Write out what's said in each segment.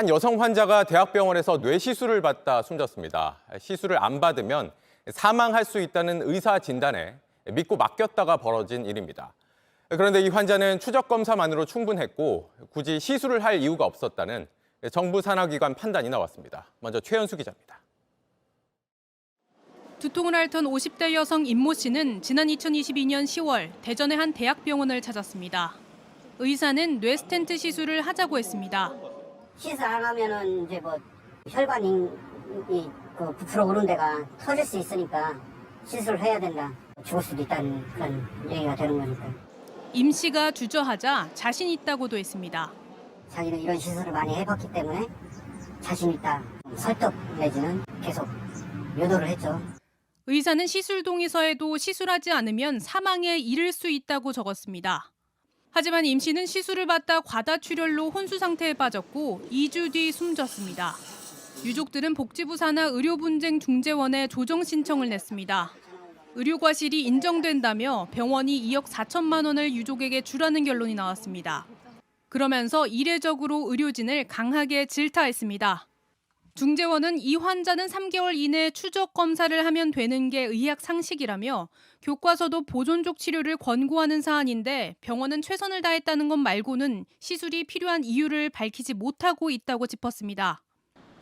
한 여성 환자가 대학병원에서 뇌시술을 받다 숨졌습니다. 시술을 안 받으면 사망할 수 있다는 의사 진단에 믿고 맡겼다가 벌어진 일입니다. 그런데 이 환자는 추적 검사만으로 충분했고 굳이 시술을 할 이유가 없었다는 정부 산하기관 판단이 나왔습니다. 먼저 최현수 기자입니다. 두통을 앓던 50대 여성 임모 씨는 지난 2022년 10월 대전의 한 대학병원을 찾았습니다. 의사는 뇌 스텐트 시술을 하자고 했습니다. 시술 안 하면은 이제 혈관이 부풀어 오른 데가 터질 수 있으니까 시술을 해야 된다. 죽을 수도 있다는 그런 얘기가 되는 거니까. 임 씨가 주저하자 자신 있다고도 했습니다. 자기는 이런 시술을 많이 해봤기 때문에 자신 있다. 설득 내지는 계속 유도를 했죠. 의사는 시술 동의서에도 시술하지 않으면 사망에 이를 수 있다고 적었습니다. 하지만 임 씨는 시술을 받다 과다출혈로 혼수 상태에 빠졌고 2주 뒤 숨졌습니다. 유족들은 복지부 산하 의료분쟁중재원에 조정 신청을 냈습니다. 의료과실이 인정된다며 병원이 2억 4천만 원을 유족에게 주라는 결론이 나왔습니다. 그러면서 이례적으로 의료진을 강하게 질타했습니다. 중재원은 이 환자는 3개월 이내에 추적 검사를 하면 되는 게 의학 상식이라며 교과서도 보존적 치료를 권고하는 사안인데 병원은 최선을 다했다는 것 말고는 시술이 필요한 이유를 밝히지 못하고 있다고 짚었습니다.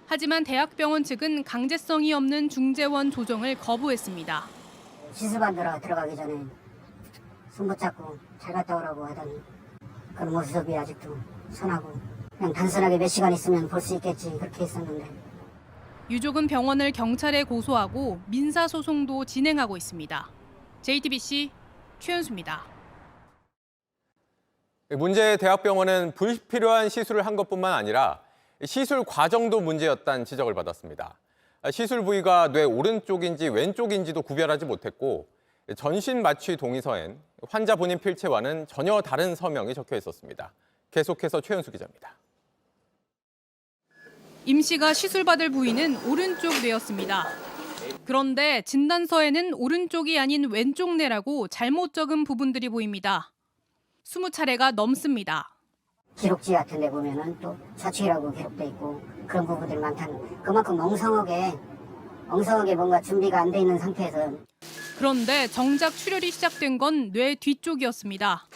하지만 대학병원 측은 강제성이 없는 중재원 조정을 거부했습니다. 시술 받으러 들어가기 전에 손 붙잡고 잘 갔다 오라고 하더니 그런 모습이 아직도 선하고 그냥 단순하게 몇 시간 있으면 볼 수 있겠지 그렇게 했었는데. 유족은 병원을 경찰에 고소하고 민사소송도 진행하고 있습니다. JTBC 최현수입니다. 문제의 대학병원은 불필요한 시술을 한 것뿐만 아니라 시술 과정도 문제였다는 지적을 받았습니다. 시술 부위가 뇌 오른쪽인지 왼쪽인지도 구별하지 못했고 전신 마취 동의서엔 환자 본인 필체와는 전혀 다른 서명이 적혀 있었습니다. 계속해서 최현수 기자입니다. 임 씨가 시술받을 부위는 오른쪽 뇌였습니다. 그런데 진단서에는 오른쪽이 아닌 왼쪽 뇌라고 잘못 적은 부분들이 보입니다. 20차례가 넘습니다. 기록지 같은 데 보면은 또 좌측이라고 기록돼 있고 그런 부분들이 많다는 그만큼 엉성하게 뭔가 준비가 안 돼 있는 상태에서. 그런데 정작 출혈이 시작된 건 뇌 뒤쪽이었습니다.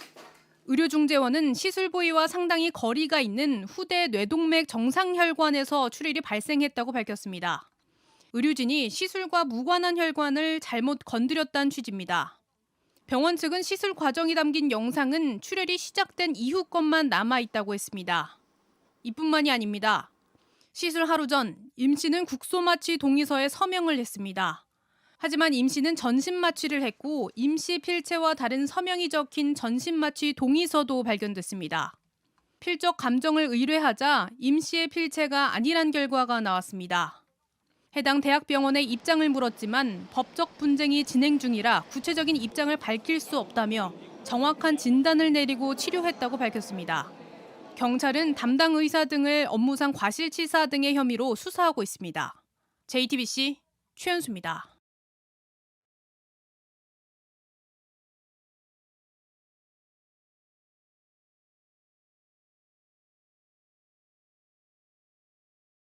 의료중재원은 시술 부위와 상당히 거리가 있는 후대 뇌동맥 정상혈관에서 출혈이 발생했다고 밝혔습니다. 의료진이 시술과 무관한 혈관을 잘못 건드렸다는 취지입니다. 병원 측은 시술 과정이 담긴 영상은 출혈이 시작된 이후 것만 남아있다고 했습니다. 이뿐만이 아닙니다. 시술 하루 전 임 씨는 국소마취 동의서에 서명을 했습니다. 하지만 임 씨는 전신마취를 했고 임 씨 필체와 다른 서명이 적힌 전신마취 동의서도 발견됐습니다. 필적 감정을 의뢰하자 임 씨의 필체가 아니란 결과가 나왔습니다. 해당 대학병원의 입장을 물었지만 법적 분쟁이 진행 중이라 구체적인 입장을 밝힐 수 없다며 정확한 진단을 내리고 치료했다고 밝혔습니다. 경찰은 담당 의사 등을 업무상 과실치사 등의 혐의로 수사하고 있습니다. JTBC 최현수입니다.